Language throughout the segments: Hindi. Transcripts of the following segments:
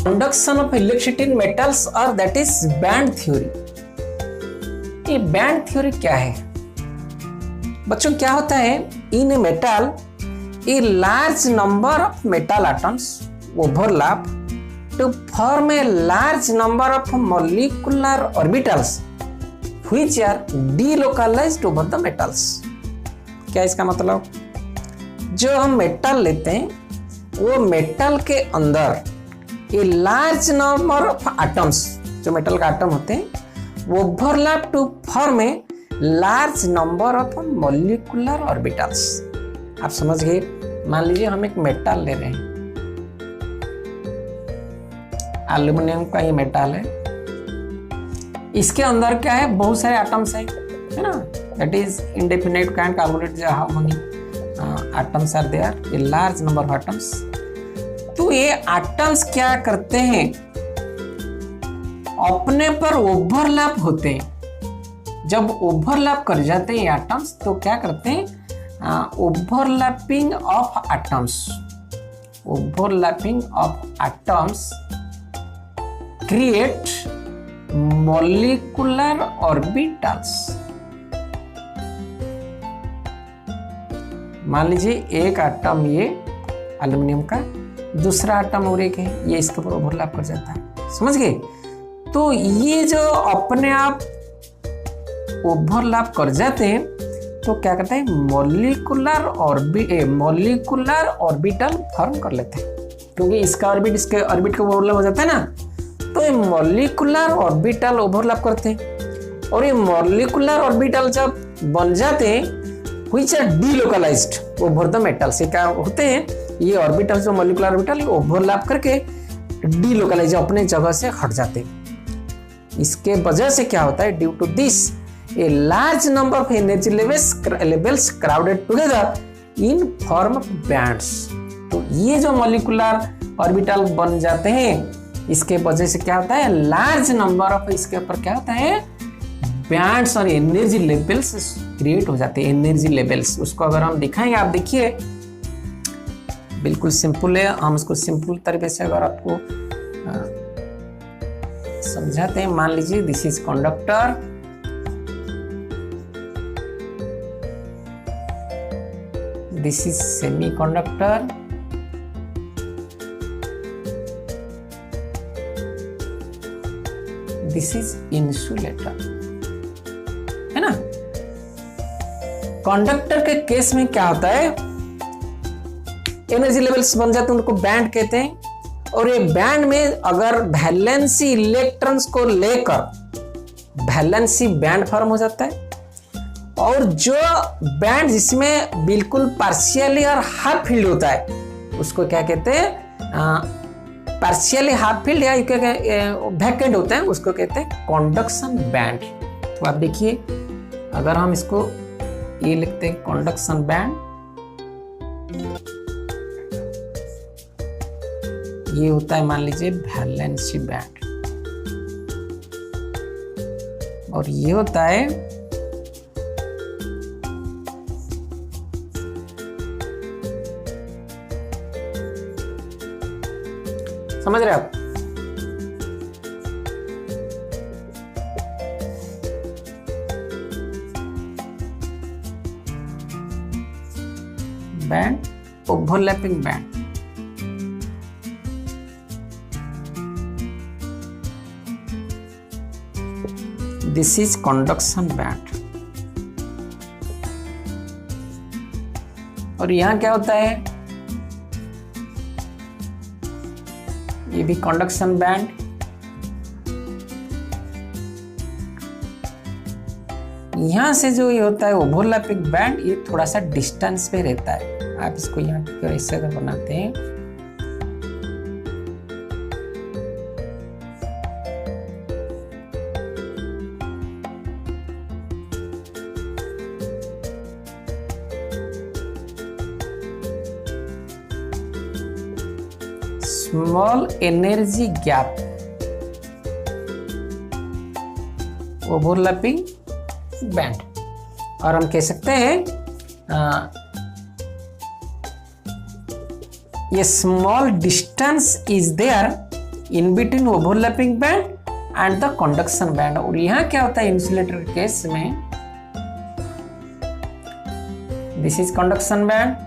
Conduction of electricity in metals or that is band theory. ये बैंड थ्योरी क्या है बच्चों? क्या होता है, in a metal a large number of metal atoms overlap to form a large number of molecular orbitals which are delocalized over the metals. क्या इसका मतलब? जो हम मेटल लेते हैं वो मेटल के अंदर a large number of atoms, जो मेटल का एटम होते हैं, overlap to form a large number of molecular orbitals. आप समझ गए? मान लीजिए हम एक मेटल ले रहे हैं, एल्यूमिनियम का ये मेटल है, इसके अंदर क्या है, बहुत सारे एटम्स हैं, है ना, that is indefinite kind carbonate how many atoms are there, a large number of atoms. तो ये एटम्स क्या करते हैं, अपने पर ओवरलैप होते हैं। जब ओवरलैप कर जाते हैं एटम्स तो क्या करते हैं, overlapping of atoms, overlapping of atoms create molecular orbitals. मान लीजिए एक एटम ये एल्यूमिनियम का, दूसरा एटम और एक है, ये इसके ऊपर ओवरलैप कर जाता है, समझ गए? तो ये जो अपने आप ओवरलैप कर जाते हैं तो क्या करते हैं, मॉलिक्यूलर ऑर्बिटल फॉर्म कर लेते हैं, क्योंकि इसका ऑर्बिट इसके ऑर्बिट का ओवरलैप हो जाता है ना, तो ये मॉलिक्यूलर ऑर्बिटल ओवरलैप करते हैं। और ये मॉलिक्यूलर ऑर्बिटल जब बन जाते हैं which are delocalized over the metal, से क्या होते हैं, ये ऑर्बिटल जो मॉलिक्यूलर ऑर्बिटल ओवरलैप करके डीलोकलाइज अपने जगह से हट जाते हैं। इसके वजह से क्या होता है, due to this a large number of energy levels crowded together in form of bands. तो ये जो मॉलिक्यूलर ऑर्बिटल बन जाते हैं, इसके वजह से क्या होता है, लार्ज नंबर ऑफ, इसके ऊपर क्या होता है, बैंड्स और एनर्जी लेवल्स क्रिएट हो जाते हैं। एनर्जी लेवल्स, उसको अगर हम दिखाएंगे, आप देखिए बिल्कुल सिंपल है, हम इसको सिंपल तरीके से अगर आपको समझाते हैं। मान लीजिए this is conductor, this is semi conductor, this is insulator, है ना। कंडक्टर के केस में क्या होता है, एनर्जी लेवल्स बन जाते हैं, उनको बैंड कहते हैं। और ये बैंड में अगर वैलेंसी इलेक्ट्रॉन्स को लेकर वैलेंसी बैंड फॉर्म हो जाता है। और जो बैंड जिसमें बिल्कुल पार्शियली और हाफ फील्ड होता है उसको क्या कहते हैं, पार्शियली हाफ फील्ड या वैकेंट होता है, उसको कहते हैं कंडक्शन बैंड। तो आप देखिए, अगर हम इसको ये लिखते हैं कंडक्शन बैंड, ये होता है मान लीजिए वैलेंसी बैंड, और ये होता है समझ रहे आप। Band, overlapping band, this is conduction band. और यहां क्या होता है, ये भी कंडक्शन बैंड, यहां से जो ये होता है ओवरलैपिंग बैंड, ये थोड़ा सा डिस्टेंस पे रहता है। आप इसको यहाँ ऐसे अगर बनाते हैं, small energy gap, overlapping band. और हम कह सकते हैं ये small distance is there in between overlapping band and the conduction band. और यहाँ क्या होता है इंसुलेटर के केस में, दिस इज कंडक्शन बैंड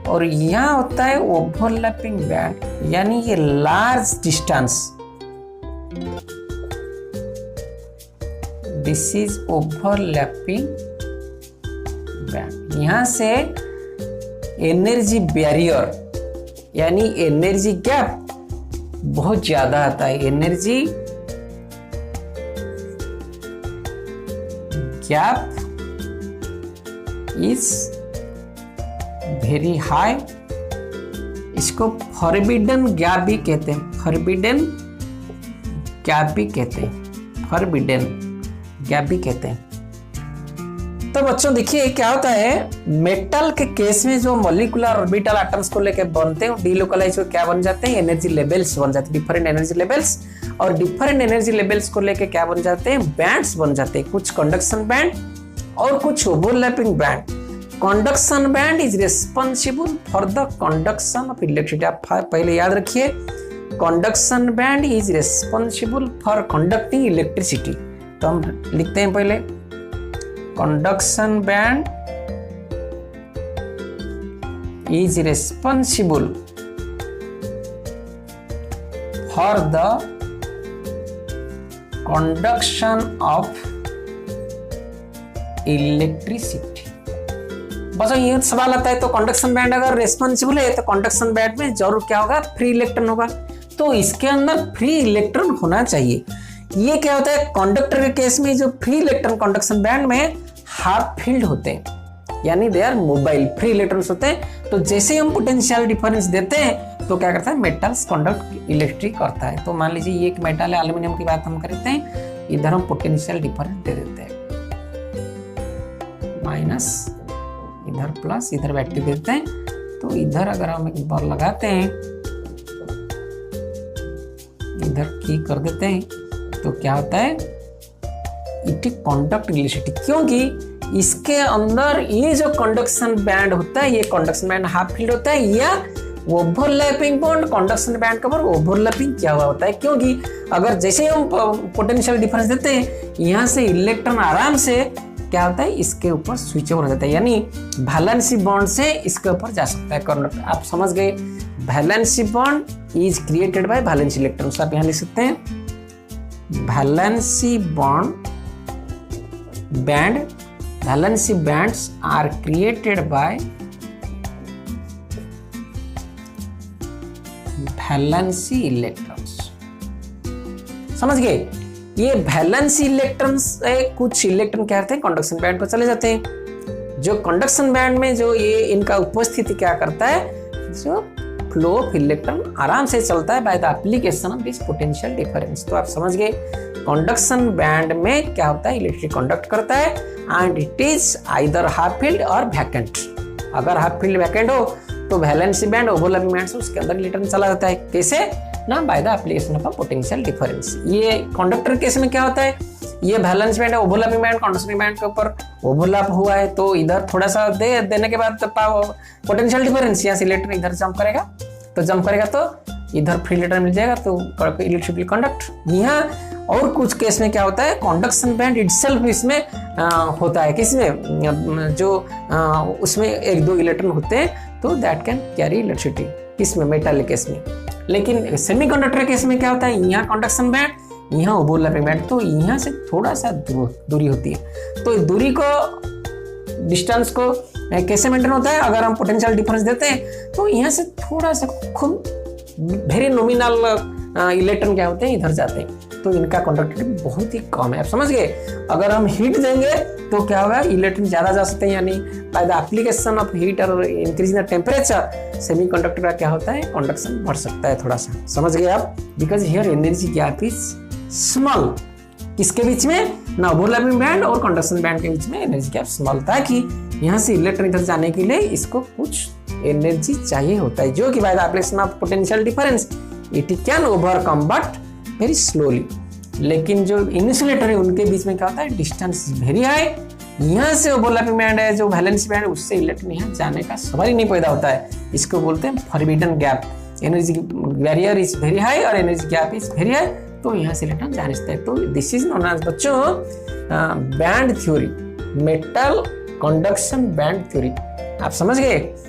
और यहाँ होता है ओवरलैपिंग बैंड, यानी ये large distance, this is overlapping band. यहां से एनर्जी बैरियर यानी एनर्जी गैप बहुत ज्यादा आता है, energy gap is very high. इसको फॉरबिडन गैप भी कहते हैं, फॉरबिडन गैप भी कहते हैं, फॉरबिडन गैप भी कहते हैं। तो बच्चों देखिए क्या होता है, मेटल के केस में जो मॉलिक्यूलर ऑर्बिटल एटम्स को लेकर बनते हैं डीलोकलाइज हो क्या बन जाते हैं, एनर्जी लेवल्स बन जाते हैं, डिफरेंट एनर्जी लेवल्स। और डिफरेंट एनर्जी लेवल्स को लेकर क्या बन जाते हैं, बैंड्स बन जाते हैं, कुछ कंडक्शन बैंड और कुछ overlapping band. Conduction band is responsible for the conduction of electricity. आप पहले याद रखिए, conduction band is responsible for conducting electricity. तो हम लिखते हैं पहले, conduction band is responsible for the conduction of electricity. बस ये सवाल आता है, तो कंडक्शन बैंड अगर रिस्पॉन्सिबल है तो कंडक्शन बैंड में जरूर क्या होगा, फ्री इलेक्ट्रॉन होगा। तो इसके अंदर फ्री इलेक्ट्रॉन होना चाहिए। ये क्या होता है, कंडक्टर के केस में जो फ्री इलेक्ट्रॉन कंडक्शन बैंड में हाफ फील्ड होते हैं, यानी they are mobile, free electrons होते हैं। तो जैसे हम पोटेंशियल डिफरेंस देते हैं तो क्या करता है, मेटल्स कंडक्ट इलेक्ट्रिक करता है। तो मान लीजिए ये एक मेटल है, एल्यूमिनियम की बात हम करते हैं, इधर हम पोटेंशियल डिफरेंस दे देते हैं, माइनस, इधर प्लस, इधर बैटरी देते हैं। तो इधर अगर हम एक बार लगाते हैं, इधर की कर देते हैं, तो क्या होता है, इट कंडक्ट इलेक्ट्रिसिटी, क्योंकि इसके अंदर ये जो कंडक्शन बैंड होता है, ये कंडक्शन बैंड हाफ फील्ड होता है, या ओवरलैपिंग बॉन्ड कंडक्शन बैंड के ऊपर ओवरलैपिंग किया हुआ होता है। क्योंकि अगर जैसे हम पोटेंशियल डिफरेंस देते हैं, यहाँ से इलेक्ट्रॉन आराम से क्या होता है, इसके ऊपर स्विच ओवर हो जाता है, यानी वैलेंसी बॉन्ड से इसके ऊपर जा सकता है करंट। आप समझ गए, valency bond is created by valency electrons. आप यहाँ लिख सकते हैं, valency bond band, valency bands are created by valency electrons. समझ गए, ये वैलेंसी इलेक्ट्रॉन्स कुछ इलेक्ट्रॉन क्या करते हैं, कंडक्शन बैंड पर चले जाते हैं। जो कंडक्शन बैंड में जो ये इनका उपस्थिति क्या करता है, जो फ्लो ऑफ इलेक्ट्रॉन आराम से चलता है by the application of this potential difference. तो आप समझ गए, कंडक्शन बैंड में क्या होता है, इलेक्ट्रिक कंडक्ट करता है and it is either half field और वैकेंट। अगर हाफ फील्ड वैकेंट हो तो वैलेंसी बैंड ओवरलैपिंग बैंड से उसके अंदर इलेक्ट्रॉन चला जाता है। कैसे ना, by the application of potential difference. ये कंडक्टर केस में क्या होता है, ये वैलेंस बैंड है, ओवरलैपिंग बैंड कंडक्शन बैंड के ऊपर ओवरलैप हुआ है, तो इधर थोड़ा सा देने के बाद पोटेंशियल डिफरेंस, यहाँ से इलेक्ट्रॉन इधर जंप करेगा, तो जंप करेगा तो इधर फ्री इलेक्ट्रॉन मिल जाएगा, तो इलेक्ट्रिक कंडक्ट। यहाँ और कुछ केस में क्या होता है, कंडक्शन बैंड इटसेल्फ इसमें होता है, किसमें, जो उसमें एक दो इलेक्ट्रॉन होते हैं, तो दैट कैन कैरी इलेक्ट्रिसिटी, किसमें, मेटल केस में। लेकिन सेमीकंडक्टर केस में क्या होता है, यहाँ कंडक्शन बैंड, यहाँ ओवरलैपिंग बैंड, तो यहाँ से थोड़ा सा दूरी होती है। तो दूरी को, डिस्टेंस को कैसे मेंटेन होता है, अगर हम पोटेंशियल डिफरेंस देते हैं तो यहाँ से थोड़ा सा खूब वेरी नॉमिनल इलेक्ट्रॉन क्या होते हैं, इधर जाते हैं, तो इनका कंडक्टिविटी बहुत ही कम है। आप समझ गए, अगर हम हीट देंगे तो क्या होगा, इलेक्ट्रॉन ज्यादा जा सकते हैं, यानी by the application of heat और इंक्रीज इन टेम्परेचर सेमीकंडक्टर का क्या होता है, कंडक्शन बढ़ सकता है थोड़ा सा। समझ गए आप, because here energy gap is small. किसके बीच में, ना ओवरलैपिंग बैंड और कंडक्शन बैंड के बीच में एनर्जी गैप स्मॉल, ताकि यहाँ से इलेक्ट्रॉन इधर जाने के लिए इसको कुछ एनर्जी चाहिए होता है, जो कि by the application of potential difference it can overcome but very slowly. लेकिन जो इन्सुलेटर है उनके बीच में क्या होता है, डिस्टेंस वेरी हाई, यहाँ से ओवरलैपिंग बैंड है, जो वैलेंसी बैंड है, उससे इलेक्ट्रॉन यहाँ जाने का सवाल ही नहीं पैदा होता है। इसको बोलते हैं forbidden gap. Energy barrier is very high और energy gap is very high, तो यहाँ से इलेक्ट्रॉन जा नहीं सकते। तो दिस इज नोन एज बच्चों band theory, metal conduction band theory. आप समझ गए।